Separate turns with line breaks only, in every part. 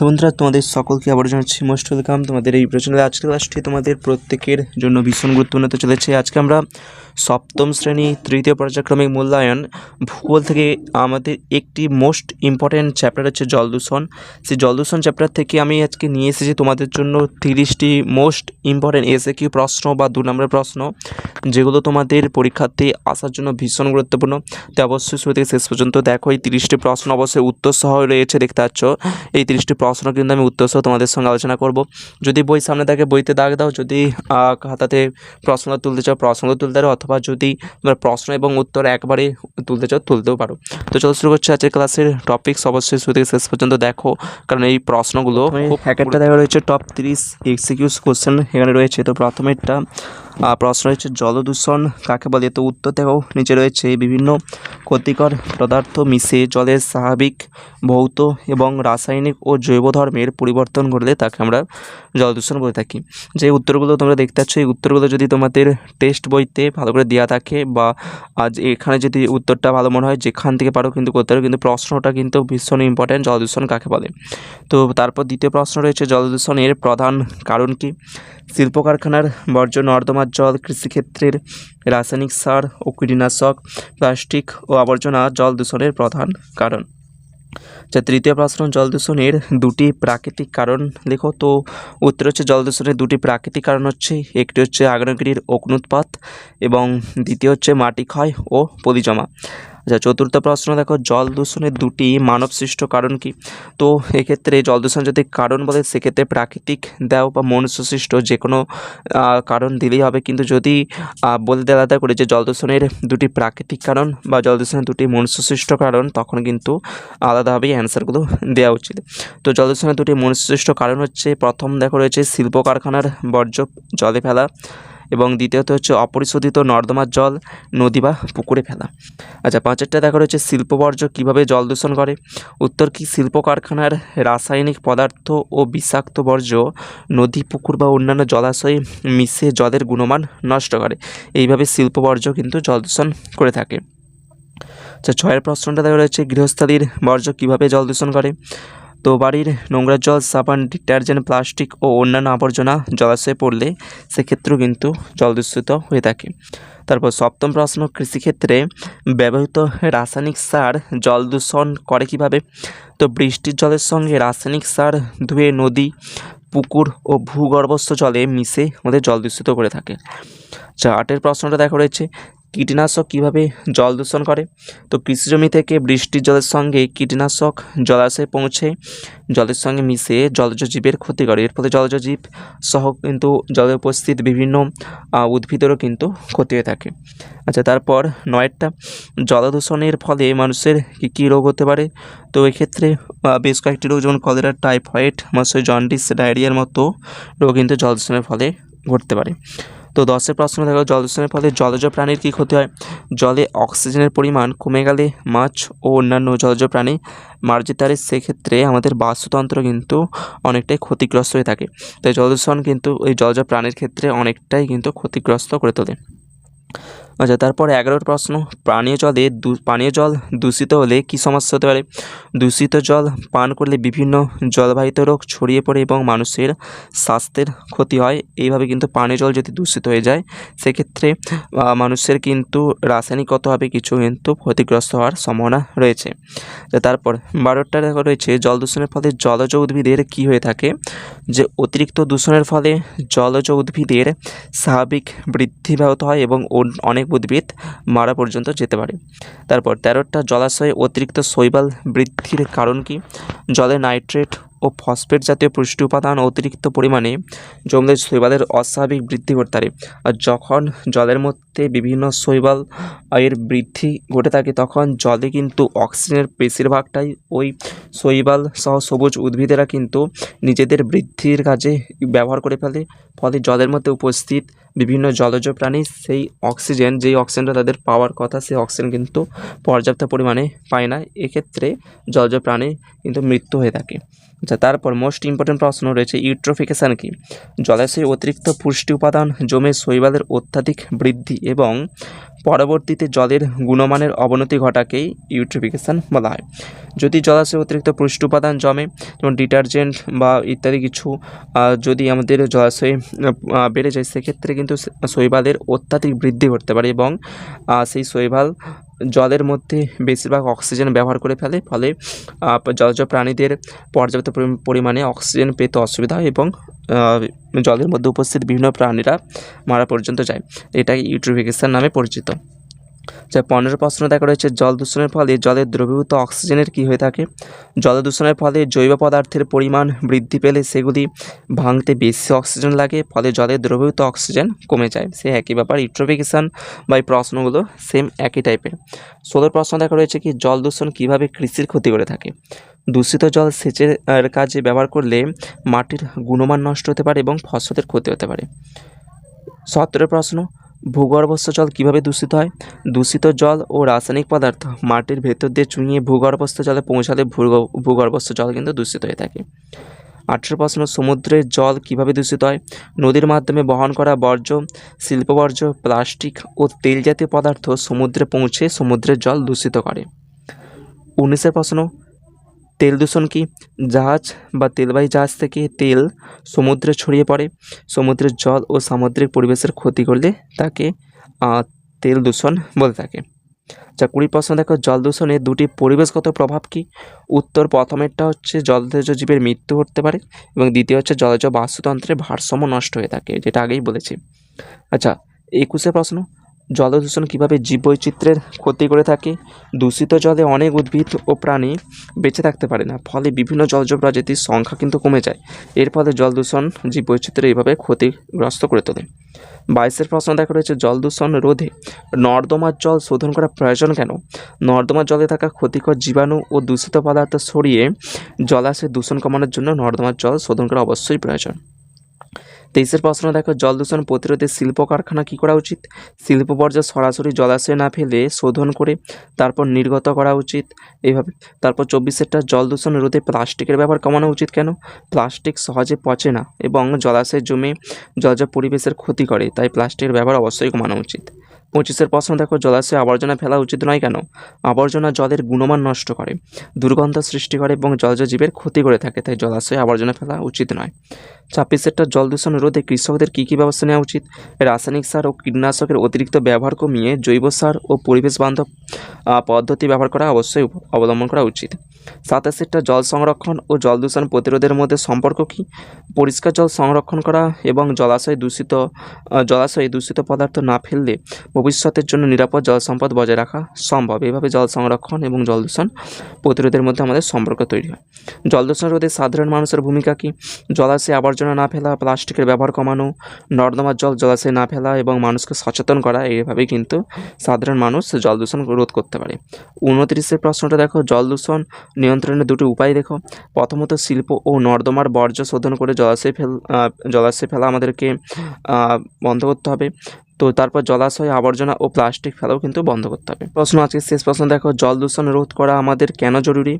বন্ধুরা, তোমাদের সকলকে আবার জানাচ্ছি মোস্ট ওয়েলকাম তোমাদের এই প্রচন্ড আজকের ক্লাসটি তোমাদের প্রত্যেকের জন্য ভীষণ গুরুত্বপূর্ণ হতে চলেছে। আজকে আমরা সপ্তম শ্রেণী তৃতীয় পর্যায়ক্রমিক মূল্যায়ন ভূগোল থেকে আমাদের একটি মোস্ট ইম্পর্ট্যান্ট চ্যাপ্টার হচ্ছে জল দূষণ। সেই জল দূষণ চ্যাপ্টার থেকে আমি আজকে নিয়ে এসেছি তোমাদের জন্য 30টি মোস্ট ইম্পর্ট্যান্ট এসএকিউ প্রশ্ন বা 2 নম্বরের প্রশ্ন, যেগুলো তোমাদের পরীক্ষার্থী আসার জন্য ভীষণ গুরুত্বপূর্ণ। তো অবশ্যই শুরু থেকে শেষ পর্যন্ত দেখো। এই 30টি প্রশ্ন অবশ্যই উত্তর সহ রয়েছে, দেখতে পাচ্ছ। এই 30টি প্রশ্ন কিন্তু আমি উত্তর সহ তোমাদের সঙ্গে আলোচনা করব। যদি বই সামনে থাকে বইতে দাগ দাও, যদি খাতাতে প্রশ্ন তুলতে চাও প্রশ্ন তুলতে পারো, অথবা যদি তোমরা প্রশ্ন এবং উত্তর একবারে তুলতে চাও তুলতেও পারো। তো চলো শুরু করছি আজকের ক্লাসের টপিকস। অবশ্যই শুরু থেকে শেষ পর্যন্ত দেখো, কারণ এই প্রশ্নগুলো এক একটা দেখা রয়েছে টপ 30 এক্সিকিউস কোশ্চেন এখানে রয়েছে। তো প্রথমে একটা প্রশ্ন রয়েছে, জলদূষণ কাকে বলে? তো উত্তর দেখো নিচে রয়েছে, বিভিন্ন ক্ষতিকর পদার্থ মিশে জলের স্বাভাবিক ভৌত এবং রাসায়নিক ও জৈব ধর্মের পরিবর্তন ঘটলে তাকে আমরা জলদূষণ বলে থাকি। যে উত্তরগুলো তোমরা দেখতে পাচ্ছ, এই উত্তরগুলো যদি তোমাদের টেক্সট বইতে ভালো করে দেওয়া থাকে বা আজ এখানে যদি উত্তরটা ভালো মনে হয় যেখান থেকে পারো কিন্তু করতে পারো, কিন্তু প্রশ্নটা কিন্তু ভীষণ ইম্পর্ট্যান্ট, জলদূষণ কাকে বলে। তো তারপর দ্বিতীয় প্রশ্ন রয়েছে, জলদূষণের প্রধান কারণ কি? শিল্প কারখানার বর্জ্য, নর্দমার জল, কৃষিক্ষেত্রের রাসায়নিক সার ও কীটনাশক, প্লাস্টিক ও আবর্জনা জল দূষণের প্রধান কারণ। আচ্ছা, তৃতীয় প্রশ্ন, জল দূষণের 2টি প্রাকৃতিক কারণ লেখো। তো উত্তর হচ্ছে, জল দূষণের 2টি প্রাকৃতিক কারণ হচ্ছে, একটি হচ্ছে আগ্নেয়গিরির অগ্ন্যুৎপাত এবং দ্বিতীয় হচ্ছে মাটি ক্ষয় ও পলি জমা। আচ্ছা, চতুর্থ প্রশ্ন দেখো, জল দূষণের 2টি মানবসৃষ্ট কারণ কি? তো এক্ষেত্রে জল দূষণ যদি কারণ বলে সেক্ষেত্রে প্রাকৃতিক দাও বা মনুষ্যসৃষ্ট যে কোনো কারণ দিলেই হবে, কিন্তু যদি বলে দেওয়া আলাদা করে যে জল দূষণের 2টি প্রাকৃতিক কারণ বা জল দূষণের 2টি মনুষ্যসৃষ্ট কারণ, তখন কিন্তু আলাদাভাবেই অ্যান্সারগুলো দেওয়া উচিত। তো জল দূষণের 2টি মনুষ্যসৃষ্ট কারণ হচ্ছে, প্রথম দেখো রয়েছে শিল্প কারখানার বর্জ্য জলে ফেলা, এবং দ্বিতীয়ত হচ্ছে অপরিশোধিত নর্দমার জল নদী বা পুকুরে ফেলা। আচ্ছা, পাঁচেরটা দেখা রয়েছে, শিল্প বর্জ্য কীভাবে জল দূষণ করে? উত্তর কি, শিল্প কারখানার রাসায়নিক পদার্থ ও বিষাক্ত বর্জ্য নদী, পুকুর বা অন্যান্য জলাশয়ে মিশে জলের গুণমান নষ্ট করে। এইভাবে শিল্প বর্জ্য কিন্তু জল দূষণ করে থাকে। আচ্ছা, 6এর প্রশ্নটা দেখা রয়েছে, গৃহস্থালির বর্জ্য কীভাবে জল দূষণ করে? তো বাড়ির নোংরা জল, সাবান, ডিটারজেন্ট, প্লাস্টিক ও অন্যান্য আবর্জনা জলাশয়ে পড়লে সেক্ষেত্রেও কিন্তু জল দূষিত হয়ে থাকে। তারপর 7ম প্রশ্ন, কৃষিক্ষেত্রে ব্যবহৃত রাসায়নিক সার জল দূষণ করে কীভাবে? তো বৃষ্টির জলের সঙ্গে রাসায়নিক সার ধুয়ে নদী, পুকুর ও ভূগর্ভস্থ জলে মিশে আমাদের জল দূষিত করে থাকে। আচ্ছা, 8এর প্রশ্নটা দেখা রয়েছে, কীটনাশক কীভাবে জল দূষণ করে? তো কৃষিজমি থেকে বৃষ্টির জলের সঙ্গে কীটনাশক জলাশয়ে পৌঁছে জলের সঙ্গে মিশে জলজ জীবের ক্ষতি করে। এর ফলে জলজ জীব সহ কিন্তু জলে উপস্থিত বিভিন্ন উদ্ভিদেরও কিন্তু ক্ষতি হয়ে থাকে। আচ্ছা, তারপর 9এরটা, জলদূষণের ফলে মানুষের কী কী রোগ হতে পারে? তো এক্ষেত্রে বেশ কয়েকটি রোগ, যেমন কলেরা, টাইফয়েড, মশায় জন্ডিস, ডায়রিয়ার মতো রোগ কিন্তু জল দূষণের ফলে ঘটতে পারে। তো 10এর প্রশ্ন দেখো, জল দূষণের ফলে জলজ প্রাণীর কী ক্ষতি হয়? জলে অক্সিজেনের পরিমাণ কমে গেলে মাছ ও অন্যান্য জলজ প্রাণী মারা যেতে পারে, সেক্ষেত্রে আমাদের বাস্তুতন্ত্র কিন্তু অনেকটাই ক্ষতিগ্রস্ত হয়ে থাকে। তাই জল দূষণ কিন্তু ওই জলজ প্রাণীর ক্ষেত্রে অনেকটাই কিন্তু ক্ষতিগ্রস্ত করে তোলে। আচ্ছা, তারপর 11 প্রশ্ন, পানীয় জল দূষিত হলে কী সমস্যা হতে পারে? দূষিত জল পান করলে বিভিন্ন জলবাহিত রোগ ছড়িয়ে পড়ে এবং মানুষের স্বাস্থ্যের ক্ষতি হয়। এইভাবে কিন্তু পানীয় জল যদি দূষিত হয়ে যায় সেক্ষেত্রে মানুষের কিন্তু রাসায়নিকগতভাবে কিছু কিন্তু ক্ষতিগ্রস্ত হওয়ার সম্ভাবনা রয়েছে। তারপর 12টা দেখা রয়েছে, জল দূষণের ফলে জলজ উদ্ভিদের কী হয়ে থাকে? যে অতিরিক্ত দূষণের ফলে জলজ উদ্ভিদের স্বাভাবিক বৃদ্ধি ব্যাহত হয় এবং অনেক উদ্ভিদ মারা পর্যন্ত যেতে পারে। তারপর 13টা, জলাশয়ে অতিরিক্ত শৈবাল বৃদ্ধির কারণ কি? জলে নাইট্রেট ও ফসফেট জাতীয় পুষ্টি উপাদান অতিরিক্ত পরিমাণে জমলে শৈবালের অস্বাভাবিক বৃদ্ধি ঘটতে পারে। আর যখন জলের মধ্যে বিভিন্ন শৈবাল এর বৃদ্ধি ঘটে থাকে তখন জলে কিন্তু অক্সিজেনের বেশিরভাগটাই ওই শৈবাল সহ সবুজ উদ্ভিদেরা কিন্তু নিজেদের বৃদ্ধির কাজে ব্যবহার করে ফেলে। ফলে জলের মধ্যে উপস্থিত বিভিন্ন জলজ প্রাণী সেই অক্সিজেন, যেই অক্সিজেনটা তাদের পাওয়ার কথা, সেই অক্সিজেন কিন্তু পর্যাপ্ত পরিমাণে পায় না। এক্ষেত্রে জলজ প্রাণী কিন্তু মৃত্যু হয়ে থাকে। আচ্ছা, তারপর মোস্ট ইম্পর্টেন্ট প্রশ্ন রয়েছে ইউট্রোফিকেশান কি? জলাশয়ে অতিরিক্ত পুষ্টি উপাদান জমে শৈবালের অত্যাধিক বৃদ্ধি এবং পরবর্তীতে জলের গুণমানের অবনতি ঘটাকেই ইউট্রোফিকেশান বলা হয়। যদি জলাশয়ে অতিরিক্ত পুষ্টি উপাদান জমে, যেমন ডিটারজেন্ট বা ইত্যাদি কিছু যদি আমাদের জলাশয়ে বেড়ে যায়, সেক্ষেত্রে কিন্তু শৈবালের অত্যাধিক বৃদ্ধি ঘটতে পারে এবং সেই শৈবাল জলের মধ্যে বেশিরভাগ অক্সিজেন ব্যবহার করে ফেলে, ফলে জলজ প্রাণীদের পর্যাপ্ত পরিমাণে অক্সিজেন পেতে অসুবিধা হয় এবং জলের মধ্যে উপস্থিত বিভিন্ন প্রাণীরা মারা পর্যন্ত যায়। এটাই ইউট্রোফিকেশন নামে পরিচিত। যা 15 প্রশ্ন দেখা রয়েছে জল দূষণের ফলে জলের দ্রবীভূত অক্সিজেনের কী হয়ে থাকে? জল দূষণের ফলে জৈব পদার্থের পরিমাণ বৃদ্ধি পেলে সেগুলি ভাঙতে বেশি অক্সিজেন লাগে, ফলে জলের দ্রবীভূত অক্সিজেন কমে যায়। সে একই ব্যাপার, ইউট্রোফিকেশন বা এই প্রশ্নগুলো সেম একই টাইপের। 16 প্রশ্ন দেখা রয়েছে কি জল দূষণ কীভাবে কৃষির ক্ষতি করে থাকে? দূষিত জল সেচের কাজে ব্যবহার করলে মাটির গুণমান নষ্ট হতে পারে এবং ফসলের ক্ষতি হতে পারে। 17 প্রশ্ন ভূগর্ভস্থ জল কীভাবে দূষিত হয়? দূষিত জল ও রাসায়নিক পদার্থ মাটির ভেতর দিয়ে চুঁইয়ে ভূগর্ভস্থ জলে পৌঁছালে ভূগর্ভস্থ জল কিন্তু দূষিত হয়ে থাকে। 18 প্রশ্ন সমুদ্রের জল কীভাবে দূষিত হয়? নদীর মাধ্যমে বহন করা বর্জ্য, শিল্প বর্জ্য, প্লাস্টিক ও তেল জাতীয় পদার্থ সমুদ্রে পৌঁছে সমুদ্রের জল দূষিত করে। 19 প্রশ্ন তেল দূষণ কি? জাহাজ বা তেলবাহী জাহাজ থেকে তেল সমুদ্রে ছড়িয়ে পড়ে, সমুদ্রের জল ও সামুদ্রিক পরিবেশের ক্ষতি করলে তাকে তেল দূষণ বলে থাকে। আচ্ছা, 20 প্রশ্ন দেখো জল দূষণের দুটি পরিবেশগত প্রভাব কি? উত্তর প্রথমেরটা হচ্ছে জলজ জীবের মৃত্যু হতে পারে এবং দ্বিতীয় হচ্ছে জলজ বাস্তুতন্ত্রের ভারসাম্য নষ্ট হয়ে থাকে, যেটা আগেই বলেছি। আচ্ছা, 21 প্রশ্ন জলদূষণ কীভাবে জীববৈচিত্র্যের ক্ষতি করে থাকে? দূষিত জলে অনেক উদ্ভিদ ও প্রাণী বেঁচে থাকতে পারে না, ফলে বিভিন্ন জলজ প্রজাতির সংখ্যা কিন্তু কমে যায়। এর ফলে জলদূষণ জীববৈচিত্র্য এইভাবে ক্ষতিগ্রস্ত করে তোলে। 22 প্রশ্ন দেখা রয়েছে জল দূষণ রোধে নর্দমার জল শোধন করা প্রয়োজন কেন? নর্দমার জলে থাকা ক্ষতিকর জীবাণু ও দূষিত পদার্থ সরিয়ে জলাশয়ের দূষণ কমানোর জন্য নর্দমার জল শোধন করা অবশ্যই প্রয়োজন। 23 প্রশ্ন দেখো জল দূষণ প্রতিরোধে শিল্প কারখানা কী করা উচিত? শিল্প বর্জ্য সরাসরি জলাশয়ে না ফেলে শোধন করে তারপর নির্গত করা উচিত এইভাবে। তারপর 24 জল দূষণ রোধে প্লাস্টিকের ব্যবহার কমানো উচিত কেন? প্লাস্টিক সহজে পচে না এবং জলাশয়ে জমে জলজ পরিবেশের ক্ষতি করে, তাই প্লাস্টিকের ব্যবহার অবশ্যই কমানো উচিত। 25 প্রশ্ন দেখো জলাশয়ে আবর্জনা ফেলা উচিত নয় কেন? আবর্জনা জলের গুণমান নষ্ট করে, দুর্গন্ধ সৃষ্টি করে এবং জলজ জীবের ক্ষতি করে থাকে, তাই জলাশয়ে আবর্জনা ফেলা উচিত নয়। 26 জল দূষণ রোধে কৃষকদের কী কী ব্যবস্থা নেওয়া উচিত? রাসায়নিক সার ও কীটনাশকের অতিরিক্ত ব্যবহার কমিয়ে জৈব সার ও পরিবেশ বান্ধব পদ্ধতি ব্যবহার করা অবশ্যই অবলম্বন করা উচিত। 27 জল সংরক্ষণ ও জল দূষণ প্রতিরোধের মধ্যে সম্পর্ক কী? পরিষ্কার জল সংরক্ষণ করা এবং জলাশয়ে দূষিত পদার্থ না ফেললে ভবিষ্যতের জন্য নিরাপদ জল সম্পদ বজায় রাখা সম্ভব। এভাবে জল সংরক্ষণ এবং জল দূষণ প্রতিরোধের মধ্যে আমাদের সম্পর্ক তৈরি হয়। জল দূষণ রোধে সাধারণ মানুষের ভূমিকা কী? জলাশয়ে আবর্জনা না ফেলা, প্লাস্টিকের ব্যবহার কমানো, নর্দমার জল জলাশয়ে না ফেলা এবং মানুষকে সচেতন করা, এইভাবেই কিন্তু সাধারণ মানুষ জল দূষণ রোধ করতে পারে। 29 প্রশ্নটা দেখো জল দূষণ নিয়ন্ত্রণের দুটি উপায় দেখো। প্রথমত শিল্প ও নর্দমার বর্জ্য শোধন করে জলাশয়ে ফেলা আমাদেরকে বন্ধ করতে হবে। তো তারপর জলাশয়ে আবর্জনা ও প্লাস্টিক ফেলাও কিন্তু বন্ধ করতে হবে। প্রশ্ন আজকে শেষ প্রশ্ন দেখো জল দূষণ রোধ করা আমাদের কেন জরুরি?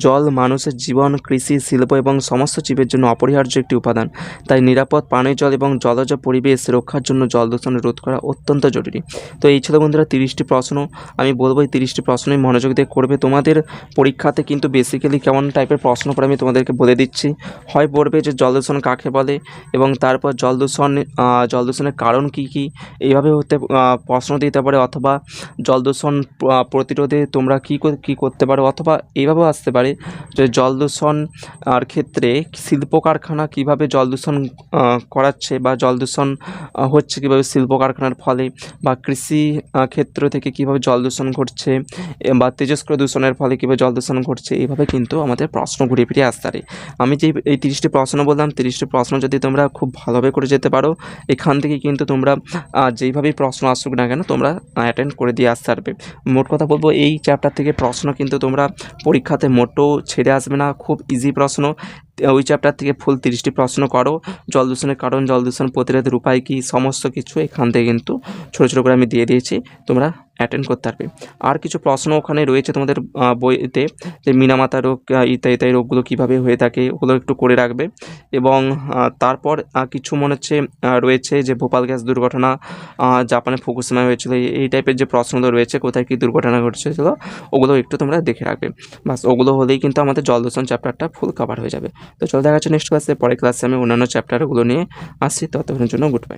জল মানুষের জীবন, কৃষি, শিল্প এবং সমস্ত জীবের জন্য অপরিহার্য একটি উপাদান, তাই নিরাপদ পানীয় জল এবং জলজ পরিবেশ রক্ষার জন্য জল দূষণ রোধ করা অত্যন্ত জরুরি। তো এই ছিল বন্ধুরা 30টি প্রশ্ন। আমি বলবো এই 30টি প্রশ্নই মনোযোগ দিয়ে করবে। তোমাদের পরীক্ষাতে কিন্তু বেসিক্যালি কেমন টাইপের প্রশ্ন পড়ে আমি তোমাদেরকে বলে দিচ্ছি। হয় পড়বে যে জল দূষণ কাকে বলে এবং তারপর জল দূষণের কারণ কী কী, এইভাবে প্রশ্ন দিতে পারে, অথবা জল দূষণ প্রতিরোধে তোমরা কী করতে পারো, অথবা এইভাবেও আসতে পারে যে জল দূষণ আর ক্ষেত্রে শিল্প কারখানা কীভাবে জল দূষণ করাচ্ছে বা জল দূষণ হচ্ছে কীভাবে শিল্প কারখানার ফলে, বা কৃষি ক্ষেত্র থেকে কীভাবে জল দূষণ ঘটছে, বা তেজস্ক্রিয় দূষণের ফলে কীভাবে জল দূষণ ঘটছে, এইভাবে কিন্তু আমাদের প্রশ্ন ঘুরে ফিরে আসতে পারে। আমি যে এই 30টি প্রশ্ন বললাম, 30টি প্রশ্ন যদি তোমরা খুব ভালোভাবে করে যেতে পারো, এখান থেকে কিন্তু তোমরা যেইভাবেই প্রশ্ন আসুক না কেন তোমরা অ্যাটেন্ড করে দিয়ে আসতে পারবে। মোট কথা বলবো এই চ্যাপ্টার থেকে প্রশ্ন কিন্তু তোমরা পরীক্ষাতে মোটেও ছেড়ে আসবে না, খুব ইজি প্রশ্ন। ওই চ্যাপ্টার থেকে ফুল 30টি প্রশ্ন করো। জল দূষণের কারণ, জল দূষণ প্রতিরোধের উপায় কী, সমস্ত কিছু এখান থেকে কিন্তু ছোটো ছোটো করে আমি দিয়ে দিয়েছি, তোমরা অ্যাটেন্ড করতে পারবে। আর কিছু প্রশ্ন ওখানে রয়েছে তোমাদের বইতে, যে মিনামাতা রোগ ইত্যাদি ইত্যাদি রোগগুলো কীভাবে হয়ে থাকে, ওগুলো একটু করে রাখবে। এবং তারপর কিছু মনে হচ্ছে রয়েছে যে ভোপাল গ্যাস দুর্ঘটনা, জাপানে ফুকুশিমায় হয়েছিল, এই টাইপের যে প্রশ্নগুলো রয়েছে, কোথায় কী দুর্ঘটনা ঘটেছিল, ওগুলো একটু তোমরা দেখে রাখবে। বাস ওগুলো হলেই কিন্তু আমাদের জল দূষণ চ্যাপ্টারটা ফুল কভার হয়ে যাবে। তো চলো দেখা যাচ্ছে নেক্সট ক্লাসে, পরের ক্লাসে আমি অন্যান্য চ্যাপ্টারগুলো নিয়ে আসছি। ততক্ষণের জন্য গুড বাই।